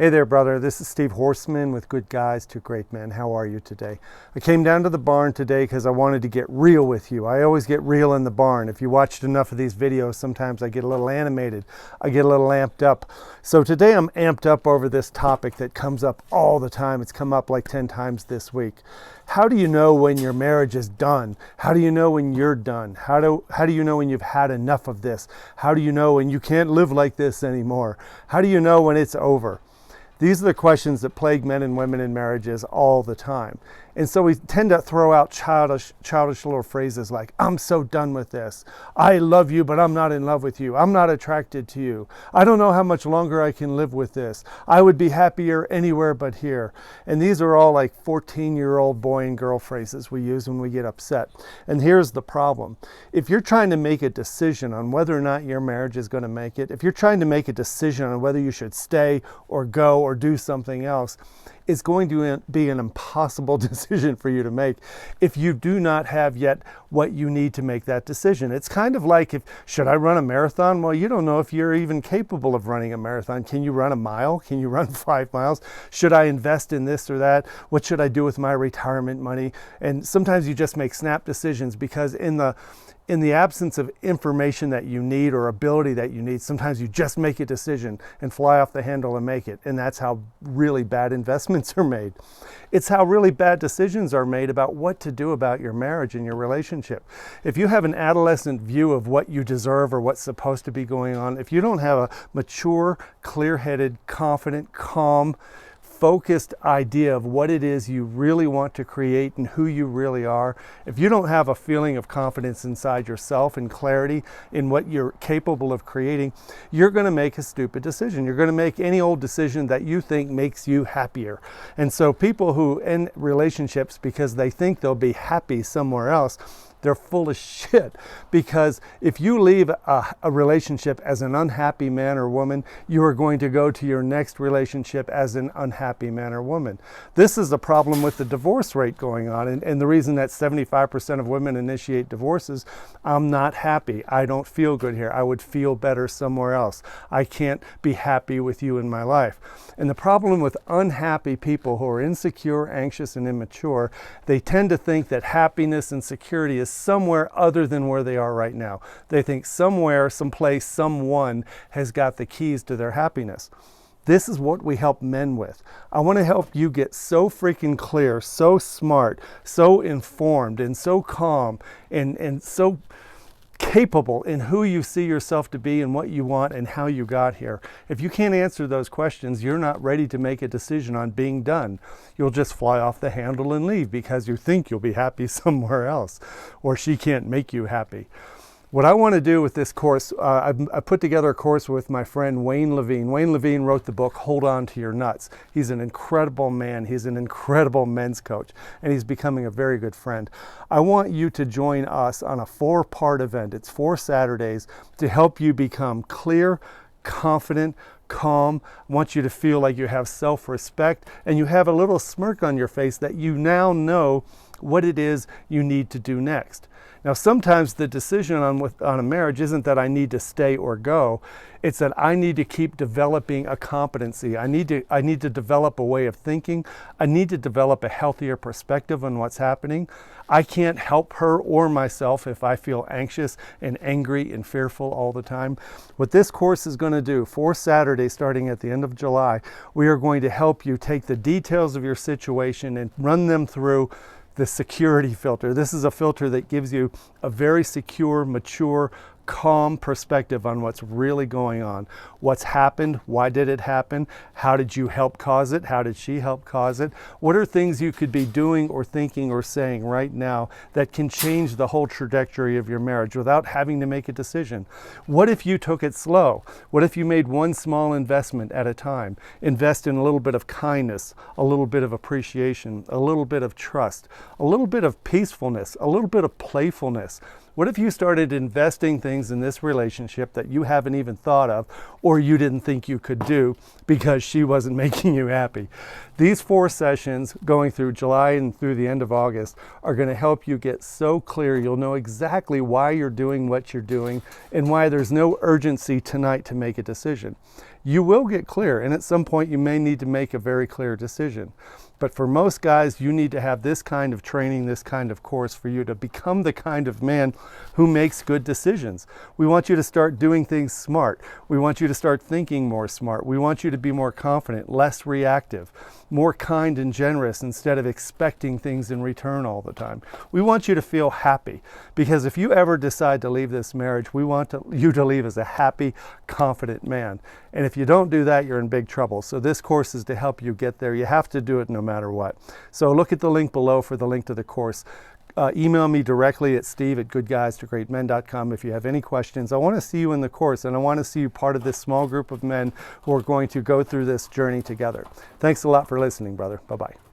Hey there, brother. This is Steve Horseman with Good Guys to Great Men. How are you today? I came down to the barn today because I wanted to get real with you. I always get real in the barn. If you watched enough of these videos, sometimes I get a little animated. I get a little amped up. So today I'm amped up over this topic that comes up all the time. It's come up like 10 times this week. How do you know when your marriage is done? How do you know when you're done? How do you know when you've had enough of this? How do you know when you can't live like this anymore? How do you know when it's over? These are the questions that plague men and women in marriages all the time. And so we tend to throw out childish little phrases like, I'm so done with this. I love you, but I'm not in love with you. I'm not attracted to you. I don't know how much longer I can live with this. I would be happier anywhere but here. And these are all like 14-year-old boy and girl phrases we use when we get upset. And here's the problem. If you're trying to make a decision on whether or not your marriage is going to make it, if you're trying to make a decision on whether you should stay or go or do something else, it's going to be an impossible decision for you to make if you do not have yet what you need to make that decision. It's kind of like, should I run a marathon? Well, you don't know if you're even capable of running a marathon. Can you run a mile? Can you run 5 miles? Should I invest in this or that? What should I do with my retirement money? And sometimes you just make snap decisions because in the absence of information that you need or ability that you need, sometimes you just make a decision and fly off the handle and make it. And that's how really bad investments are made. It's how really bad decisions are made about what to do about your marriage and your relationship. If you have an adolescent view of what you deserve or what's supposed to be going on, if you don't have a mature, clear-headed, confident, calm, focused idea of what it is you really want to create and who you really are, if you don't have a feeling of confidence inside yourself and clarity in what you're capable of creating, you're going to make a stupid decision. You're going to make any old decision that you think makes you happier. And so people who end relationships because they think they'll be happy somewhere else, they're full of shit, because if you leave a relationship as an unhappy man or woman, you are going to go to your next relationship as an unhappy man or woman. This is the problem with the divorce rate going on, and the reason that 75% of women initiate divorces. I'm not happy. I don't feel good here. I would feel better somewhere else. I can't be happy with you in my life. And the problem with unhappy people who are insecure, anxious, and immature, they tend to think that happiness and security is somewhere other than where they are right now. They think somewhere, someplace, someone has got the keys to their happiness. This is what we help men with. I want to help you get so freaking clear, so smart, so informed, and so calm, and so capable in who you see yourself to be and what you want and how you got here. If you can't answer those questions, you're not ready to make a decision on being done. You'll just fly off the handle and leave because you think you'll be happy somewhere else, or she can't make you happy. What I want to do with this course, I put together a course with my friend Wayne Levine. Wayne Levine wrote the book, Hold On to Your Nuts. He's an incredible man. He's an incredible men's coach, and he's becoming a very good friend. I want you to join us on a 4-part event. It's 4 Saturdays to help you become clear, confident, calm. I want you to feel like you have self-respect and you have a little smirk on your face that you now know what it is you need to do next. Now, sometimes the decision on a marriage isn't that I need to stay or go. It's that I need to keep developing a competency. I need to develop a way of thinking. I need to develop a healthier perspective on what's happening. I can't help her or myself if I feel anxious and angry and fearful all the time. What this course is going to do, 4 Saturdays starting at the end of July, we are going to help you take the details of your situation and run them through the security filter. This is a filter that gives you a very secure, mature, calm perspective on what's really going on. What's happened? Why did it happen? How did you help cause it? How did she help cause it? What are things you could be doing or thinking or saying right now that can change the whole trajectory of your marriage without having to make a decision? What if you took it slow? What if you made one small investment at a time? Invest in a little bit of kindness, a little bit of appreciation, a little bit of trust, a little bit of peacefulness, a little bit of playfulness. What if you started investing things in this relationship that you haven't even thought of or you didn't think you could do because she wasn't making you happy? These 4 sessions going through July and through the end of August are going to help you get so clear you'll know exactly why you're doing what you're doing and why there's no urgency tonight to make a decision. You will get clear, and at some point you may need to make a very clear decision. But for most guys, you need to have this kind of training, this kind of course for you to become the kind of man who makes good decisions. We want you to start doing things smart. We want you to start thinking more smart. We want you to be more confident, less reactive, more kind and generous instead of expecting things in return all the time. We want you to feel happy, because if you ever decide to leave this marriage, we want you to leave as a happy, confident man. And if you don't do that, you're in big trouble. So this course is to help you get there. You have to do it no matter what. So look at the link below for the link to the course. Email me directly at steve@goodguystogreatmen.com if you have any questions. I want to see you in the course, and I want to see you part of this small group of men who are going to go through this journey together. Thanks a lot for listening, brother. Bye-bye.